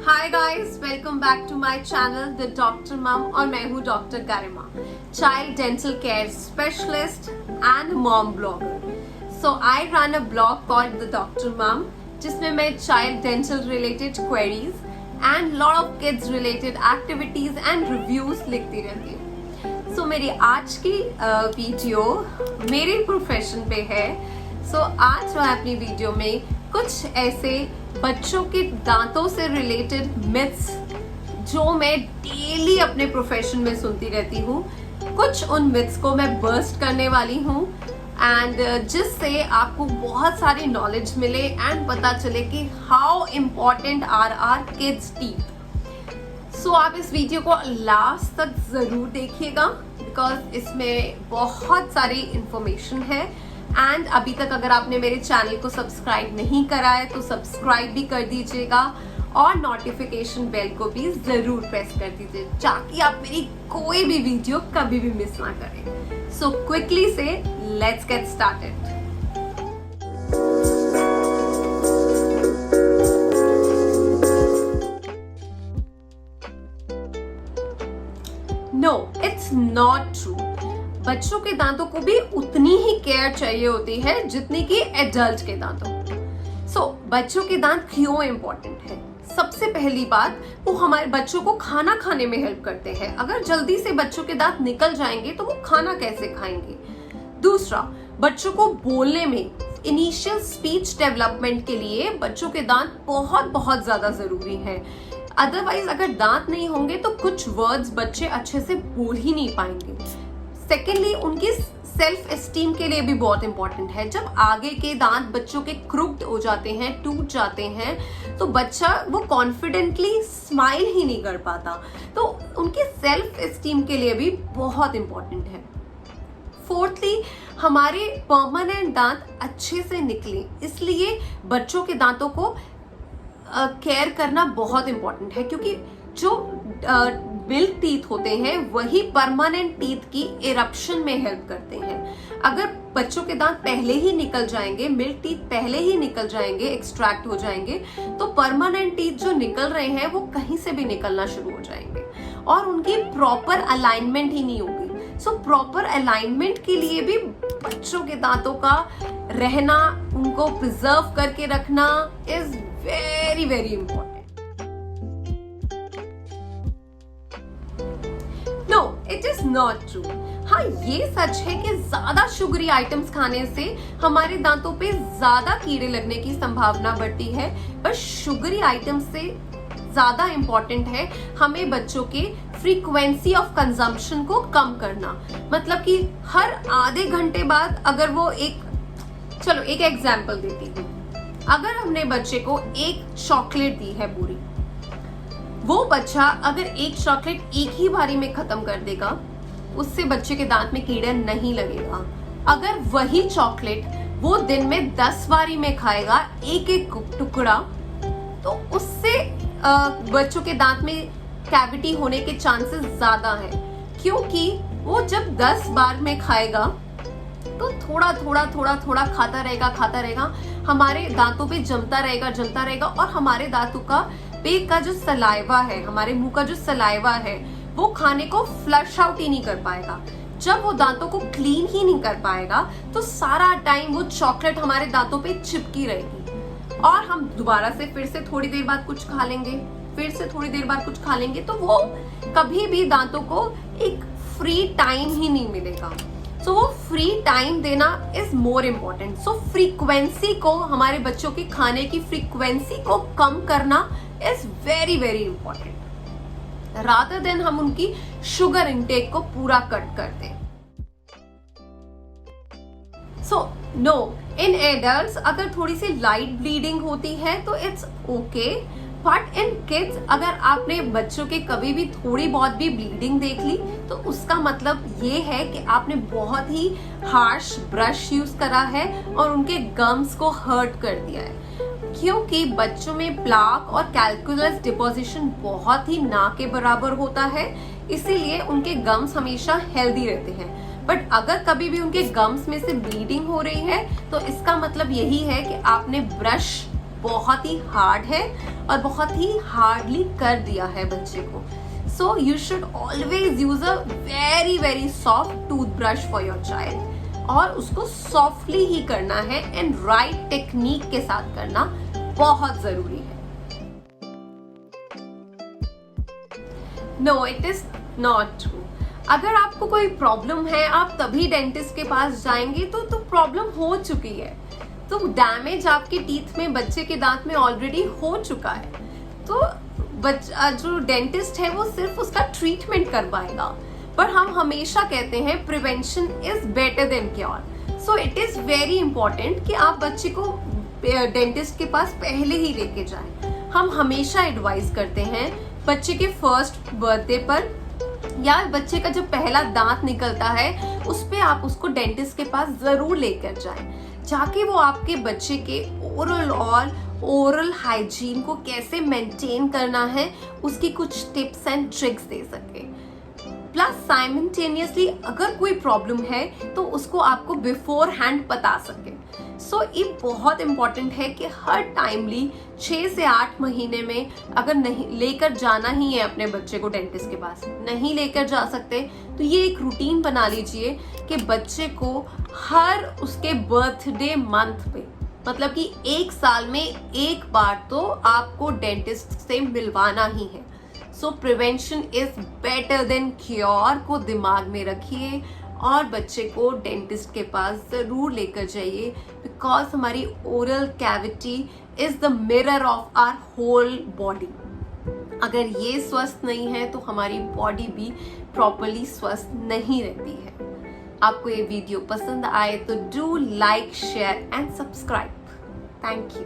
Hi guys, welcome back to my channel the doctor mum और मैं हूँ doctor Garima, child dental care specialist and mom blogger. So I run a blog called the doctor mum, जिसमें मैं child dental related queries and lot of kids related activities and reviews लिखती रहती हूँ। सो मेरी आज की वीडियो मेरे प्रोफेशन पे है। सो आज मैं अपनी वीडियो में कुछ ऐसे बच्चों के दांतों से रिलेटेड मिथ्स जो मैं डेली अपने प्रोफेशन में सुनती रहती हूँ, कुछ उन मिथ्स को मैं बर्स्ट करने वाली हूँ एंड जिससे आपको बहुत सारी नॉलेज मिले एंड पता चले कि how important are are kids teeth. So आप इस वीडियो को लास्ट तक जरूर देखिएगा बिकॉज इसमें बहुत सारी इंफॉर्मेशन है। एंड अभी तक अगर आपने मेरे चैनल को सब्सक्राइब नहीं करा है तो सब्सक्राइब भी कर दीजिएगा और नोटिफिकेशन बेल को भी जरूर प्रेस कर दीजिए ताकि आप मेरी कोई भी वीडियो कभी भी मिस ना करें। सो क्विकली से let's get started. No, it's not true. बच्चों के दांतों को भी उतनी ही केयर चाहिए होती है जितनी कि एडल्ट के दांतों को। सो बच्चों के दांत क्यों इम्पोर्टेंट है? सबसे पहली बात, वो हमारे बच्चों को खाना खाने में हेल्प करते हैं। अगर जल्दी से बच्चों के दांत निकल जाएंगे तो वो खाना कैसे खाएंगे? दूसरा, बच्चों को बोलने में इनिशियल स्पीच डेवलपमेंट के लिए बच्चों के दांत बहुत बहुत ज्यादा जरूरी है। अदरवाइज अगर दांत नहीं होंगे तो कुछ वर्ड्स बच्चे अच्छे से बोल ही नहीं पाएंगे। सेकेंडली, उनकी सेल्फ एस्टीम के लिए भी बहुत इंपॉर्टेंट है। जब आगे के दांत बच्चों के क्रुक्ड हो जाते हैं, टूट जाते हैं, तो बच्चा वो कॉन्फिडेंटली स्माइल ही नहीं कर पाता। तो उनकी सेल्फ एस्टीम के लिए भी बहुत इंपॉर्टेंट है। फोर्थली, हमारे परमानेंट दांत अच्छे से निकले, इसलिए बच्चों के दांतों को केयर करना बहुत इंपॉर्टेंट है क्योंकि जो मिल्क टीथ होते हैं वही परमानेंट टीथ की इरप्शन में हेल्प करते हैं। अगर बच्चों के दांत पहले ही निकल जाएंगे, मिल्क टीथ पहले ही निकल जाएंगे, एक्सट्रैक्ट हो जाएंगे, तो परमानेंट टीथ जो निकल रहे हैं वो कहीं से भी निकलना शुरू हो जाएंगे और उनकी प्रॉपर अलाइनमेंट ही नहीं होगी। सो प्रॉपर अलाइनमेंट के लिए भी बच्चों के दांतों का रहना, उनको प्रिजर्व करके रखना is very very important. No, it is not true. हाँ, ये सच है कि ज्यादा शुगरी आइटम्स खाने से हमारे दांतों पे ज्यादा कीड़े लगने की संभावना बढ़ती है, पर शुगरी आइटम्स से ज्यादा इंपॉर्टेंट है हमें बच्चों के फ्रीक्वेंसी ऑफ कंजम्पशन को कम करना। मतलब कि हर आधे घंटे बाद अगर वो एक एग्जांपल देती हूँ, अगर हमने बच्चे को एक चॉकलेट दी है पूरी, वो बच्चा अगर एक चॉकलेट एक ही बारी में खत्म कर देगा, उससे बच्चे के दांत में कीड़ा नहीं लगेगा। अगर वही चॉकलेट वो दिन में 10 बारी में खाएगा, एक एक टुकड़ा, तो उससे बच्चों के दांत में कैविटी होने के चांसेस ज्यादा हैं, क्योंकि वो जब 10 बार में खाएगा तो थोड़ा थोड़ा खाता रहेगा, हमारे दांतों पे जमता रहेगा और हमारे दांतों का पेट का जो सलाइवा है, हमारे मुंह का जो सलाइवा है, वो खाने को फ्लश आउट ही नहीं कर पाएगा। जब वो दांतों को क्लीन ही नहीं कर पाएगा तो सारा टाइम वो चॉकलेट हमारे दांतों पे चिपकी रहेगी और हम दोबारा से फिर से थोड़ी देर बाद कुछ खा लेंगे, तो वो कभी भी दांतों को एक फ्री टाइम ही नहीं मिलेगा। सो वो फ्री टाइम देना is more important. So frequency को, हमारे बच्चों की खाने की फ्रीक्वेंसी को कम करना is very very important rather than हम उनकी शुगर इंटेक को पूरा कट कर दें। सो नो, इन एडल्ट्स अगर थोड़ी सी लाइट ब्लीडिंग होती है तो it's okay, but in kids अगर आपने बच्चों के कभी भी थोड़ी बहुत भी ब्लीडिंग देख ली तो उसका मतलब ये है कि आपने बहुत ही हार्श ब्रश यूज करा है और उनके गम्स को हर्ट कर दिया है, क्योंकि बच्चों में प्लाक और कैल्कुलस डिपोजिशन बहुत ही ना के बराबर होता है, इसीलिए उनके गम्स हमेशा हेल्दी रहते हैं। बट अगर कभी भी उनके गम्स में से ब्लीडिंग हो रही है तो इसका मतलब यही है कि आपने ब्रश बहुत ही हार्ड है और बहुत ही हार्डली कर दिया है बच्चे को। So you should always use a very very soft toothbrush for your child, और उसको सॉफ्टली ही करना है एंड राइट टेक्निक के साथ करना बहुत जरूरी है। No, it is not true. अगर आपको कोई प्रॉब्लम है आप तभी डेंटिस्ट के पास जाएंगे तो प्रॉब्लम हो चुकी है, तो डैमेज आपके टीथ में, बच्चे के दांत में ऑलरेडी हो चुका है। तो जो डेंटिस्ट है वो सिर्फ उसका ट्रीटमेंट कर पाएगा, पर हम हमेशा कहते हैं prevention is better than cure. So it is very important कि आप बच्चे को डेंटिस्ट के पास पहले ही लेके जाएं। हम हमेशा एडवाइस करते हैं बच्चे के फर्स्ट बर्थडे पर या बच्चे का जब पहला दांत निकलता है उस पे आप उसको डेंटिस्ट के पास जरूर लेकर जाएं, जाके वो आपके बच्चे के ओरल हाइजीन को कैसे मेंटेन करना है उसकी कुछ टिप्स एंड ट्रिक्स दे सके। प्लस साइमल्टेनियसली अगर कोई प्रॉब्लम है तो उसको आपको बिफोर हैंड बता सके। सो ये बहुत इंपॉर्टेंट है कि हर टाइमली 6 से 8 महीने में अगर नहीं लेकर जाना ही है अपने बच्चे को डेंटिस्ट के पास, नहीं लेकर जा सकते तो ये एक रूटीन बना लीजिए कि बच्चे को हर उसके बर्थडे मंथ पे, मतलब कि 1 साल में एक बार तो आपको डेंटिस्ट से मिलवाना ही है। सो prevention is better than cure को दिमाग में रखिए और बच्चे को डेंटिस्ट के पास जरूर लेकर जाइए, बिकॉज हमारी oral cavity is the mirror of our whole body. अगर ये स्वस्थ नहीं है तो हमारी बॉडी भी प्रॉपरली स्वस्थ नहीं रहती है। आपको ये वीडियो पसंद आए तो do like, share and subscribe. Thank you.